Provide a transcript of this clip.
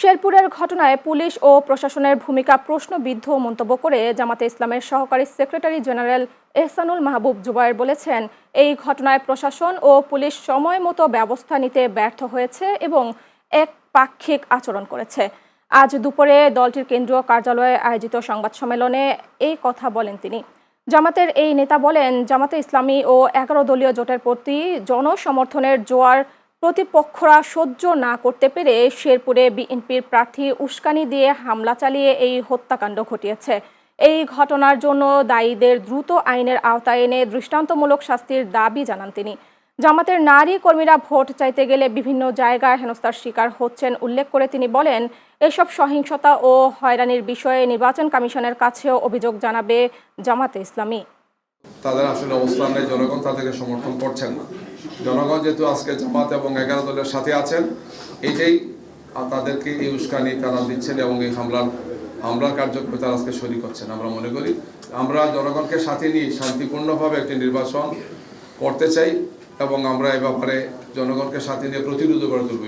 শেরপুরের ঘটনায় পুলিশ ও প্রশাসনের ভূমিকা প্রশ্নবিদ্ধ মন্তব্য করে জামাতে ইসলামের সহকারী সেক্রেটারি জেনারেল এহসানুল মাহবুব জুবায়ের বলেছেন, এই ঘটনায় প্রশাসন ও পুলিশ সময় মতো ব্যবস্থা নিতে ব্যর্থ হয়েছে এবং একপাক্ষিক আচরণ করেছে। আজ দুপুরে দলটির কেন্দ্রীয় কার্যালয়ে আয়োজিত সংবাদ সম্মেলনে এই কথা বলেন তিনি। জামাতের এই নেতা বলেন, জামাতে ইসলামী ও 11 দলীয় জোটের প্রতি জনসমর্থনের জোয়ার প্রতিপক্ষরা সহ্য না করতে পেরে শেরপুরে বিএনপির প্রার্থী উস্কানি দিয়ে হামলা চালিয়ে এই হত্যাকাণ্ড ঘটিয়েছে। এই ঘটনার জন্য দায়ীদের দ্রুত আইনের আওতায় এনে দৃষ্টান্তমূলক শাস্তির দাবি জানান তিনি। জামাতের নারী কর্মীরা ভোট চাইতে গেলে বিভিন্ন জায়গায় হেনস্থার শিকার হচ্ছেন উল্লেখ করে তিনি বলেন, এসব সহিংসতা ও হয়রানির বিষয়ে নির্বাচন কমিশনের কাছেও অভিযোগ জানাবে জামাতে ইসলামী। তাদের আসলে অবস্থানে জনগণ তাদেরকে সমর্থন করছেন না। জনগণ যেহেতু আজকে জামাত এবং 11 দলের সাথে আছেন, এইটাই তাদেরকে এই উস্কানি তারা দিচ্ছেন এবং এই হামলার কার্যক্রমে তারা আজকে শরিক হচ্ছেন। আমরা মনে করি আমরা জনগণকে সাথে নিয়ে শান্তিপূর্ণভাবে একটি নির্বাচন করতে চাই এবং আমরা এ ব্যাপারে জনগণকে সাথে নিয়ে প্রতিরোধ গড়ে তুলব।